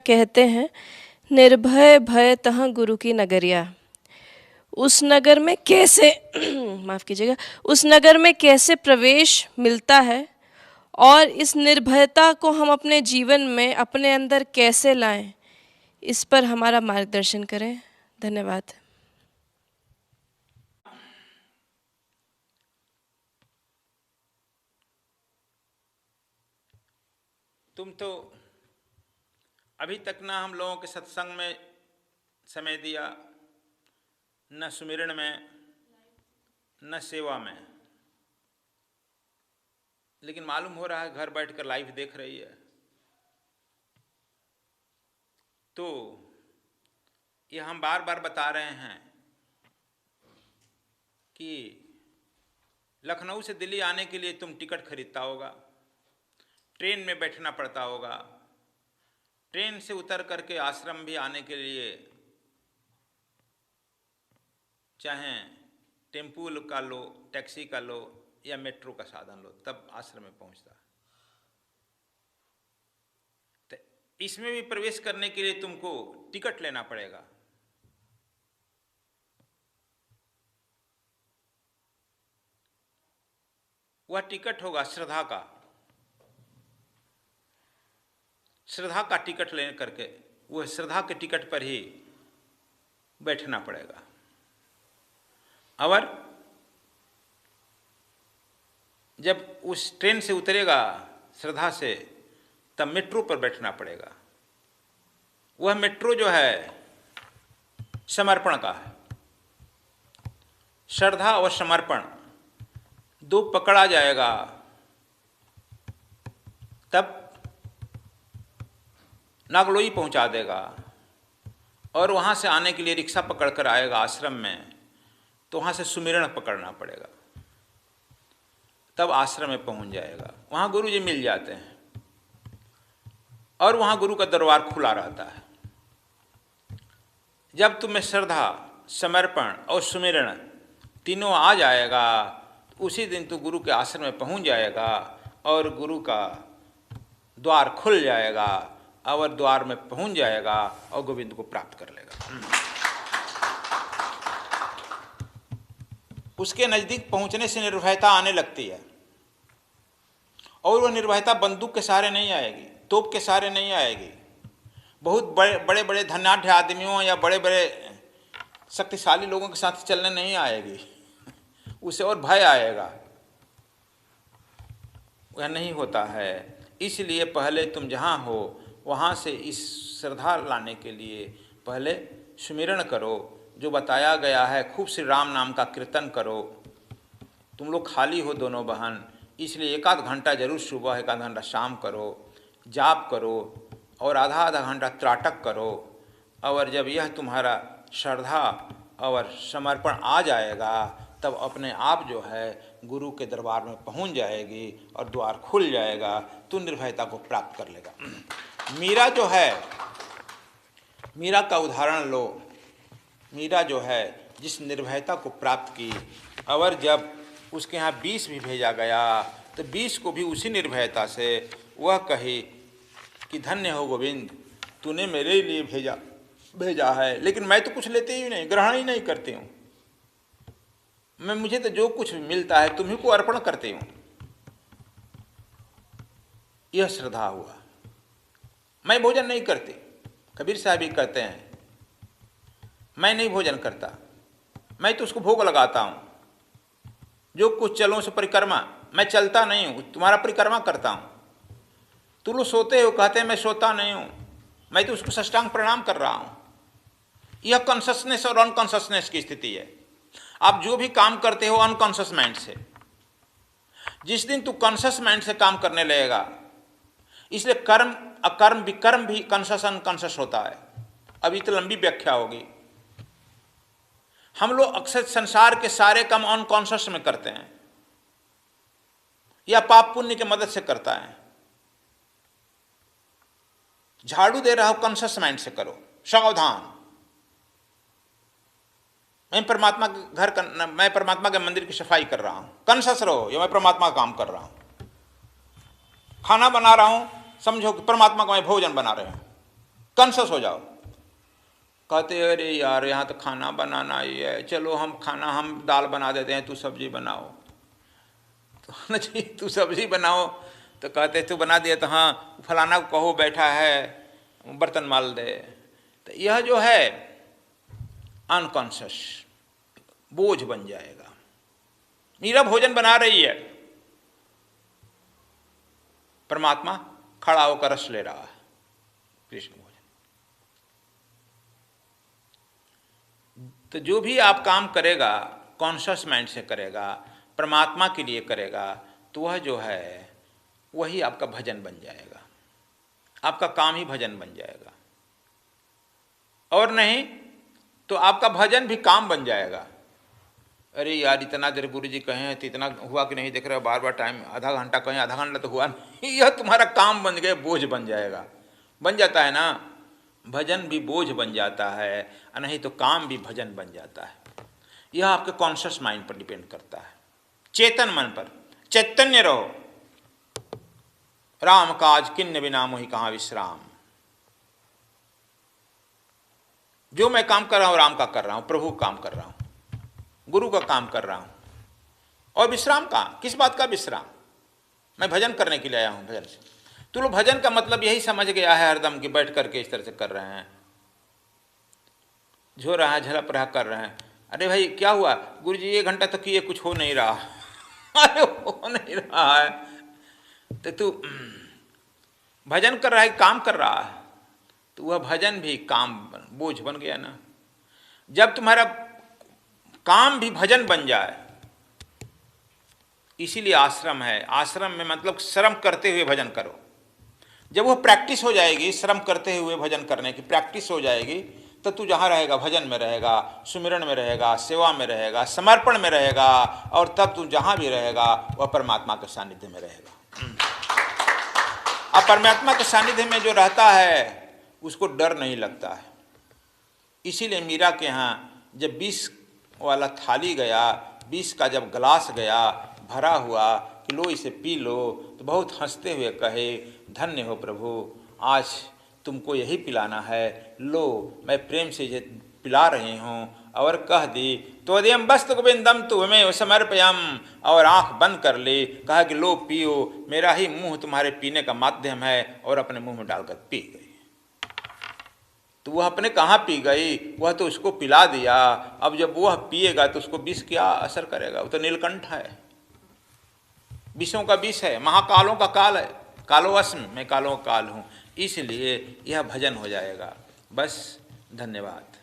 कहते हैं, निर्भय भय तहाँ गुरु की नगरिया। उस नगर में कैसे माफ़ कीजिएगा, उस नगर में कैसे प्रवेश मिलता है और इस निर्भयता को हम अपने जीवन में अपने अंदर कैसे लाएं, इस पर हमारा मार्गदर्शन करें। धन्यवाद। तुम तो अभी तक ना हम लोगों के सत्संग में समय दिया, न सुमिरन में, न सेवा में, लेकिन मालूम हो रहा है घर बैठकर लाइव देख रही है। तो ये हम बार बार बता रहे हैं कि लखनऊ से दिल्ली आने के लिए तुम टिकट खरीदता होगा, ट्रेन में बैठना पड़ता होगा, ट्रेन से उतर करके आश्रम भी आने के लिए चाहे टेम्पू का लो, टैक्सी का लो या मेट्रो का साधन लो, तब आश्रम में पहुंचता। तो इसमें भी प्रवेश करने के लिए तुमको टिकट लेना पड़ेगा। वह टिकट होगा श्रद्धा का। श्रद्धा का टिकट लेने करके वह श्रद्धा के टिकट पर ही बैठना पड़ेगा। और जब उस ट्रेन से उतरेगा श्रद्धा से, तब मेट्रो पर बैठना पड़ेगा। वह मेट्रो जो है समर्पण का है। श्रद्धा और समर्पण दो पकड़ा जाएगा तब नागलोई पहुंचा देगा, और वहां से आने के लिए रिक्शा पकड़कर आएगा आश्रम में, तो वहां से सुमिरन पकड़ना पड़ेगा, तब आश्रम में पहुंच जाएगा। वहां गुरु जी मिल जाते हैं और वहां गुरु का दरबार खुला रहता है। जब तुम्हें श्रद्धा, समर्पण और सुमिरन तीनों आ जाएगा, उसी दिन तू गुरु के आश्रम में पहुंच जाएगा और गुरु का द्वार खुल जाएगा, और द्वार में पहुंच जाएगा और गोविंद को प्राप्त कर लेगा। उसके नजदीक पहुंचने से निर्भयता आने लगती है, और वह निर्भयता बंदूक के सहारे नहीं आएगी, तोप के सहारे नहीं आएगी, बहुत बड़े बड़े धनाढ़ आदमियों या बड़े बड़े शक्तिशाली लोगों के साथ चलने नहीं आएगी। उसे और भय आएगा, वह नहीं होता है। इसलिए पहले तुम जहाँ हो वहाँ से इस श्रद्धा लाने के लिए पहले सुमिरन करो, जो बताया गया है। खूब श्री राम नाम का कीर्तन करो। तुम लोग खाली हो दोनों बहन, इसलिए एक आध घंटा जरूर सुबह, एक आध घंटा शाम करो, जाप करो, और आधा आधा घंटा त्राटक करो। और जब यह तुम्हारा श्रद्धा और समर्पण आ जाएगा, तब अपने आप जो है गुरु के दरबार में पहुंच जाएगी और द्वार खुल जाएगा, तू निर्भयता को प्राप्त कर लेगा। मीरा जो है, मीरा का उदाहरण लो। मीरा जो है जिस निर्भयता को प्राप्त की, और जब उसके यहाँ 20 भी भेजा गया, तो 20 को भी उसी निर्भयता से वह कही कि धन्य हो गोविंद, तूने मेरे लिए भेजा है, लेकिन मैं तो कुछ लेते ही नहीं, ग्रहण ही नहीं करती हूँ। मुझे तो जो कुछ मिलता है तुम्ही को अर्पण करती हूँ। यह श्रद्धा हुआ। मैं भोजन नहीं करती, कबीर साहब भी कहते हैं मैं नहीं भोजन करता, मैं तो उसको भोग लगाता हूँ। जो कुछ चलों से परिक्रमा, मैं चलता नहीं हूँ, तुम्हारा परिक्रमा करता हूँ। तुम लोग सोते हो, कहते हैं मैं सोता नहीं हूँ, मैं तो उसको साष्टांग प्रणाम कर रहा हूँ। यह कॉन्शसनेस और अनकॉन्शसनेस की स्थिति है। आप जो भी काम करते हो अनकॉन्शस माइंड से, जिस दिन तू कॉन्शस माइंड से काम करने लगेगा, इसलिए कर्म अकर्म विकर्म भी कॉन्शस अनकॉन्शस होता है। अभी तो लंबी व्याख्या होगी। हम लोग अक्सर संसार के सारे काम अनकॉन्शस में करते हैं, या पाप पुण्य की मदद से करता है। झाड़ू दे रहा हो, कॉन्शस माइंड से करो, सावधान। मैं परमात्मा के घर का, मैं परमात्मा के मंदिर की सफाई कर रहा हूं, कॉन्शस रहो, ये मैं परमात्मा का काम कर रहा हूं। खाना बना रहा हूं, समझो कि परमात्मा का मैं भोजन बना रहे हूं। कॉन्शस हो जाओ। कहते अरे यार यहाँ तो खाना बनाना ही है, चलो हम दाल बना देते हैं, तू सब्जी बनाओ। तो जी तू सब्जी बनाओ, तो कहते तू बना दिया, तो हाँ फलाना को कहो बैठा है बर्तन माल दे। तो यह जो है अनकॉन्शस बोझ बन जाएगा। मीरा भोजन बना रही है, परमात्मा खड़ा होकर रस ले रहा है कृष्ण भोजन। तो जो भी आप काम करेगा कॉन्शस माइंड से करेगा, परमात्मा के लिए करेगा, तो वह जो है वही आपका भजन बन जाएगा, आपका काम ही भजन बन जाएगा। और नहीं तो आपका भजन भी काम बन जाएगा। अरे यार इतना देर गुरु जी कहे हैं तो इतना हुआ कि नहीं, देख रहे हो बार बार टाइम, आधा घंटा कहें, आधा घंटा तो हुआ नहीं। यह तुम्हारा काम बन गया, बोझ बन जाएगा। बन जाता है ना, भजन भी बोझ बन जाता है, और नहीं तो काम भी भजन बन जाता है। यह आपके कॉन्शियस माइंड पर डिपेंड करता है, चेतन मन पर। चैतन्य रहो, राम काज किन्न बिना मोहि कहाँ विश्राम। जो मैं काम कर रहा हूं राम का कर रहा हूं, प्रभु का काम कर रहा हूं, गुरु का काम कर रहा हूं। और विश्राम का, किस बात का विश्राम? मैं भजन करने के लिए आया हूं, भजन से। तो लोग भजन का मतलब यही समझ गया है हरदम कि बैठ करके इस तरह से कर रहे हैं, झो रहा है, झलप रहा, कर रहे हैं। अरे भाई क्या हुआ गुरु जी, 1 घंटा तो किए, कुछ हो नहीं रहा। अरे हो नहीं रहा है तो तू भजन कर रहा है, काम कर रहा है, तो वह भजन भी काम बोझ बन गया ना। जब तुम्हारा काम भी भजन बन जाए, इसीलिए आश्रम है। आश्रम में मतलब श्रम करते हुए भजन करो। जब वह प्रैक्टिस हो जाएगी, श्रम करते हुए भजन करने की प्रैक्टिस हो जाएगी, तो तू जहाँ रहेगा भजन में रहेगा, सुमिरन में रहेगा, सेवा में रहेगा, समर्पण में रहेगा, और तब तू जहाँ भी रहेगा वह परमात्मा के सानिध्य में रहेगा। अब परमात्मा के सानिध्य में जो रहता है उसको डर नहीं लगता है। इसीलिए मीरा के यहाँ जब 20 वाला थाली गया, 20 का जब गिलास गया भरा हुआ कि लो इसे पी लो, तो बहुत हंसते हुए कहे, धन्य हो प्रभु, आज तुमको यही पिलाना है, लो मैं प्रेम से ये पिला रही हूँ। और कह दी त्वदयम वस्तु गोविंदम तुम्हें समर्पयम, और आंख बंद कर ली, कहा कि लो पियो, मेरा ही मुंह तुम्हारे पीने का माध्यम है, और अपने मुंह में डालकर पी गई। तो वह अपने कहाँ पी गई, वह तो उसको पिला दिया। अब जब वह पिएगा तो उसको विष क्या असर करेगा? वो तो नीलकंठ है, विषों का विष है, महाकालों का काल है, कालो अस्म, मैं कालों का काल हूँ। इसलिए यह भजन हो जाएगा। बस धन्यवाद।